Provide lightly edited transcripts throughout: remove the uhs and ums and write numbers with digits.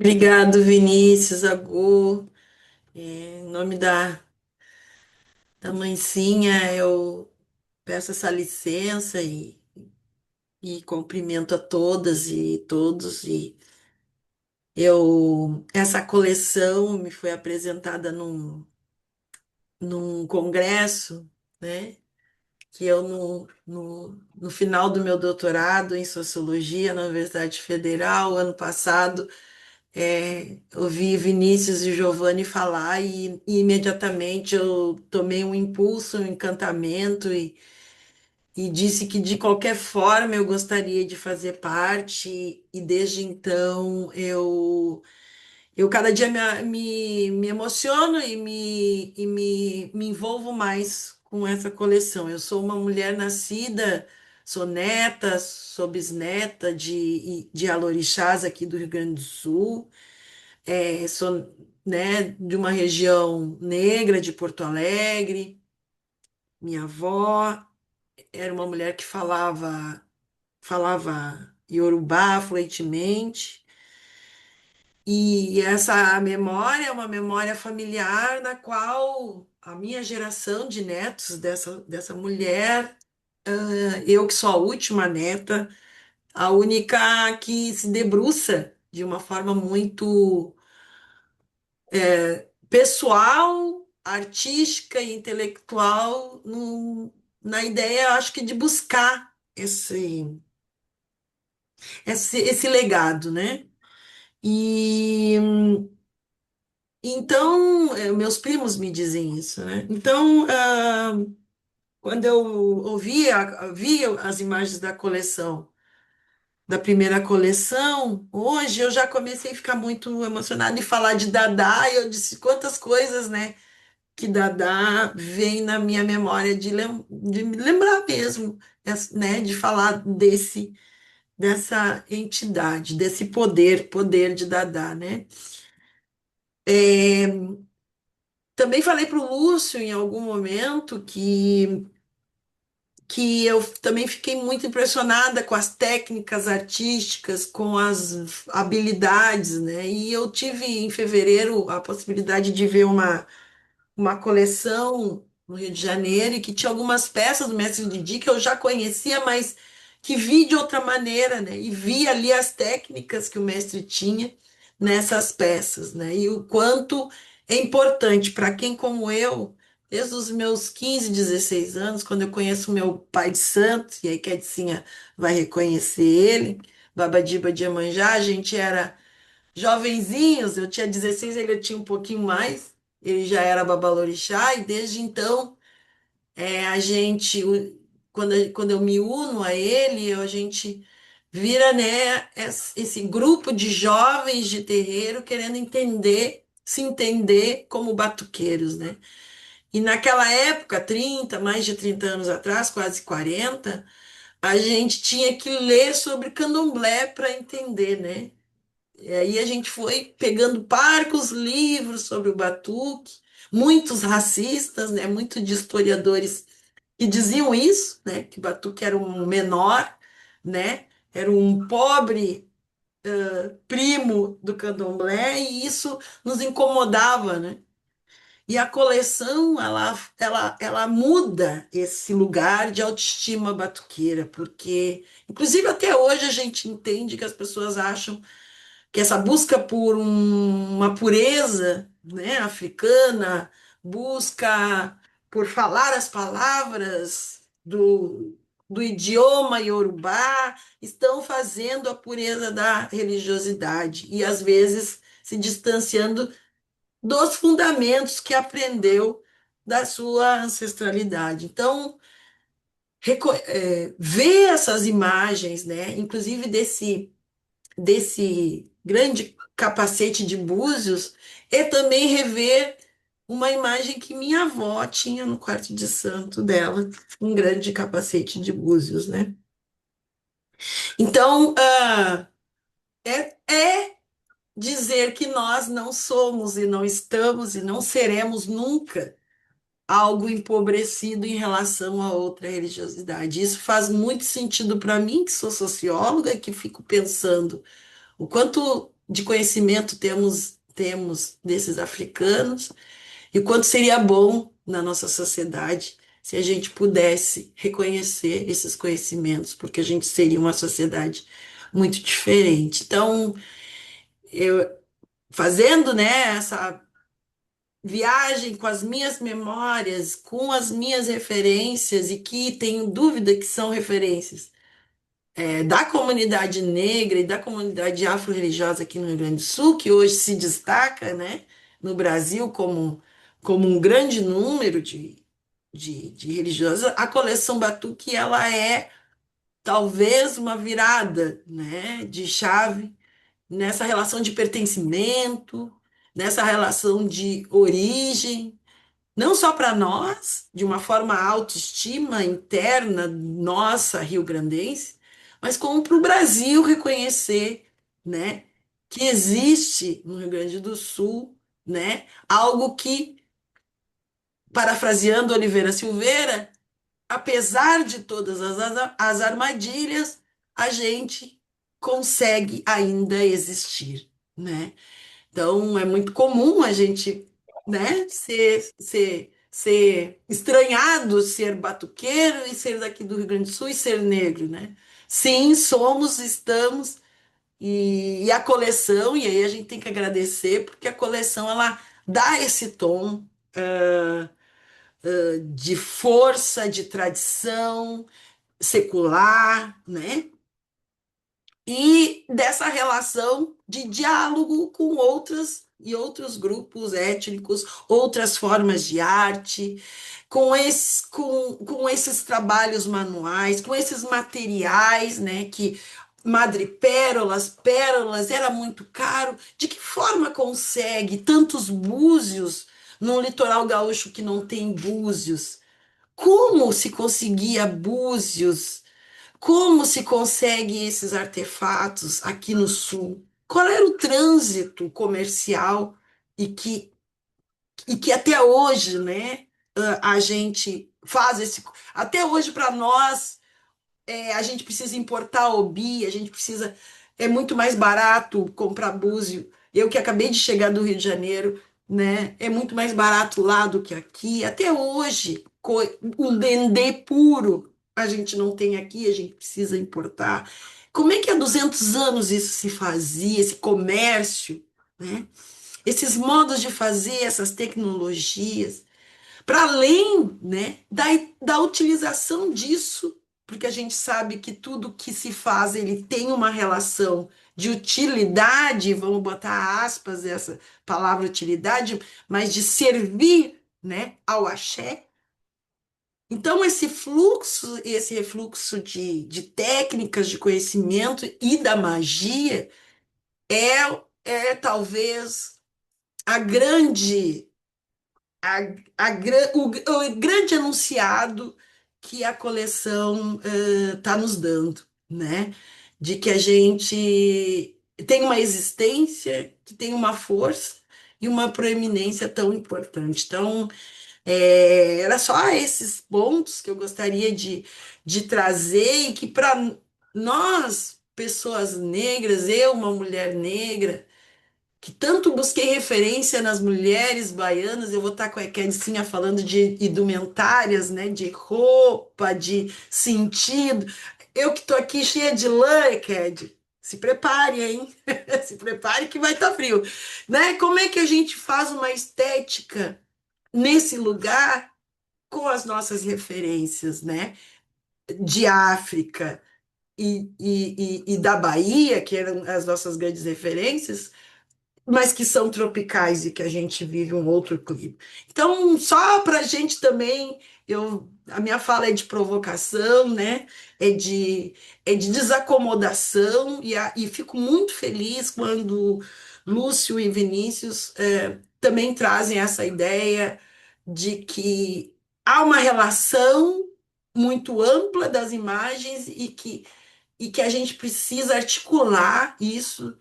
Obrigado, Vinícius, Agu. Em nome da mãezinha, eu peço essa licença e cumprimento a todas e todos. Essa coleção me foi apresentada num congresso, né? Que eu, no final do meu doutorado em Sociologia na Universidade Federal, ano passado, ouvi Vinícius e Giovanni falar e imediatamente eu tomei um impulso, um encantamento e disse que de qualquer forma eu gostaria de fazer parte e desde então eu cada dia me emociono me envolvo mais com essa coleção. Eu sou uma mulher nascida, sou neta, sou bisneta de alorixás aqui do Rio Grande do Sul. Sou, né, de uma região negra de Porto Alegre. Minha avó era uma mulher que falava Iorubá fluentemente. E essa memória é uma memória familiar na qual a minha geração de netos dessa mulher, eu que sou a última neta, a única que se debruça de uma forma muito pessoal, artística e intelectual na ideia, acho que, de buscar esse legado, né? E então, meus primos me dizem isso, né? Então, quando eu vi as imagens da coleção, da primeira coleção, hoje eu já comecei a ficar muito emocionada e falar de Dadá, e eu disse quantas coisas, né? Que Dada vem na minha memória de me lembrar mesmo, né, de falar dessa entidade, desse poder de Dada, né? Também falei para o Lúcio em algum momento que eu também fiquei muito impressionada com as técnicas artísticas, com as habilidades, né? E eu tive em fevereiro a possibilidade de ver uma coleção no Rio de Janeiro e que tinha algumas peças do Mestre Didi que eu já conhecia, mas que vi de outra maneira, né? E vi ali as técnicas que o mestre tinha nessas peças, né? E o quanto é importante para quem como eu, desde os meus 15, 16 anos, quando eu conheço o meu pai de santo, e aí que a Edicinha vai reconhecer ele, Babadiba de Iemanjá, a gente era jovenzinhos, eu tinha 16, ele tinha um pouquinho mais, ele já era babalorixá, e desde então a gente, quando eu me uno a ele, a gente vira, né, esse grupo de jovens de terreiro querendo entender, se entender como batuqueiros, né? E naquela época, 30 mais de 30 anos atrás, quase 40, a gente tinha que ler sobre candomblé para entender, né? E aí a gente foi pegando parcos livros sobre o batuque, muitos racistas, né, muitos de historiadores que diziam isso, né, que o batuque era um menor, né, era um pobre primo do candomblé e isso nos incomodava, né? E a coleção, ela muda esse lugar de autoestima batuqueira, porque, inclusive, até hoje a gente entende que as pessoas acham que essa busca por uma pureza, né, africana, busca por falar as palavras do idioma iorubá, estão fazendo a pureza da religiosidade e às vezes se distanciando dos fundamentos que aprendeu da sua ancestralidade. Então, ver essas imagens, né, inclusive desse grande capacete de búzios e também rever uma imagem que minha avó tinha no quarto de santo dela, um grande capacete de búzios, né? Então, é dizer que nós não somos e não estamos e não seremos nunca algo empobrecido em relação a outra religiosidade. Isso faz muito sentido para mim, que sou socióloga, que fico pensando o quanto de conhecimento temos desses africanos e o quanto seria bom na nossa sociedade se a gente pudesse reconhecer esses conhecimentos, porque a gente seria uma sociedade muito diferente. Então, eu fazendo, né, essa viagem com as minhas memórias, com as minhas referências, e que tenho dúvida que são referências da comunidade negra e da comunidade afro-religiosa aqui no Rio Grande do Sul, que hoje se destaca, né, no Brasil como um grande número de religiosos, a coleção Batuque ela é talvez uma virada, né, de chave nessa relação de pertencimento, nessa relação de origem, não só para nós, de uma forma autoestima interna nossa rio-grandense, mas como para o Brasil reconhecer, né, que existe no Rio Grande do Sul, né, algo que, parafraseando Oliveira Silveira, apesar de todas as armadilhas, a gente consegue ainda existir, né? Então, é muito comum a gente, né, ser estranhado, ser batuqueiro e ser daqui do Rio Grande do Sul e ser negro, né? Sim, somos, estamos, e a coleção, e aí a gente tem que agradecer, porque a coleção, ela dá esse tom de força, de tradição secular, né? E dessa relação de diálogo com outras e outros grupos étnicos, outras formas de arte, com esses trabalhos manuais, com esses materiais, né, que madrepérolas, pérolas, era muito caro. De que forma consegue tantos búzios num litoral gaúcho que não tem búzios? Como se conseguia búzios? Como se consegue esses artefatos aqui no Sul? Qual era o trânsito comercial e que até hoje, né, a gente faz esse. Até hoje, para nós, a gente precisa importar obi, a gente precisa. É muito mais barato comprar búzio. Eu que acabei de chegar do Rio de Janeiro, né? É muito mais barato lá do que aqui. Até hoje, o dendê puro a gente não tem aqui, a gente precisa importar. Como é que há 200 anos isso se fazia, esse comércio, né? Esses modos de fazer, essas tecnologias? Para além, né, da utilização disso, porque a gente sabe que tudo que se faz ele tem uma relação de utilidade, vamos botar aspas essa palavra utilidade, mas de servir, né, ao axé. Então, esse fluxo, esse refluxo de técnicas de conhecimento e da magia é talvez a grande a, o grande anunciado que a coleção está nos dando, né? De que a gente tem uma existência, que tem uma força e uma proeminência tão importante. Então, era só esses pontos que eu gostaria de trazer e que para nós, pessoas negras, eu, uma mulher negra, que tanto busquei referência nas mulheres baianas, eu vou estar com a Edicinha falando de indumentárias, né, de roupa, de sentido. Eu que estou aqui cheia de lã, Eked, se prepare, hein? Se prepare que vai estar frio, né? Como é que a gente faz uma estética nesse lugar com as nossas referências, né? De África e da Bahia, que eram as nossas grandes referências, mas que são tropicais e que a gente vive um outro clima. Então, só para a gente também, a minha fala é de provocação, né? É de, é de desacomodação, e fico muito feliz quando Lúcio e Vinícius também trazem essa ideia de que há uma relação muito ampla das imagens e que a gente precisa articular isso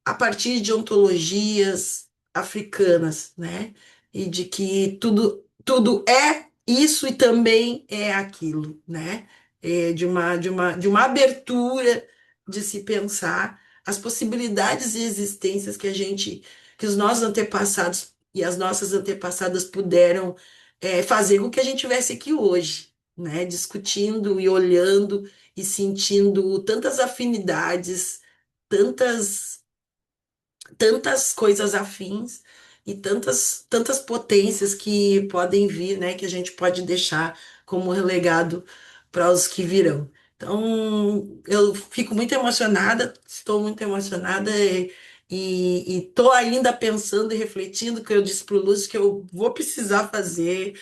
a partir de ontologias africanas, né? E de que tudo é isso e também é aquilo, né? De uma abertura de se pensar. as possibilidades e existências que a gente, que os nossos antepassados e as nossas antepassadas puderam fazer com que a gente estivesse aqui hoje, né? Discutindo e olhando e sentindo tantas afinidades, tantas tantas coisas afins e tantas potências que podem vir, né, que a gente pode deixar como relegado para os que virão. Então, eu fico muito emocionada, estou muito emocionada e estou ainda pensando e refletindo, que eu disse para o Lúcio que eu vou precisar fazer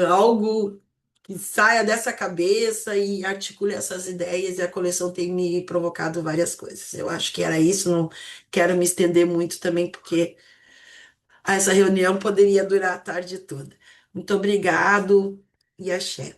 algo que saia dessa cabeça e articule essas ideias, e a coleção tem me provocado várias coisas. Eu acho que era isso, não quero me estender muito também, porque essa reunião poderia durar a tarde toda. Muito obrigado e axé.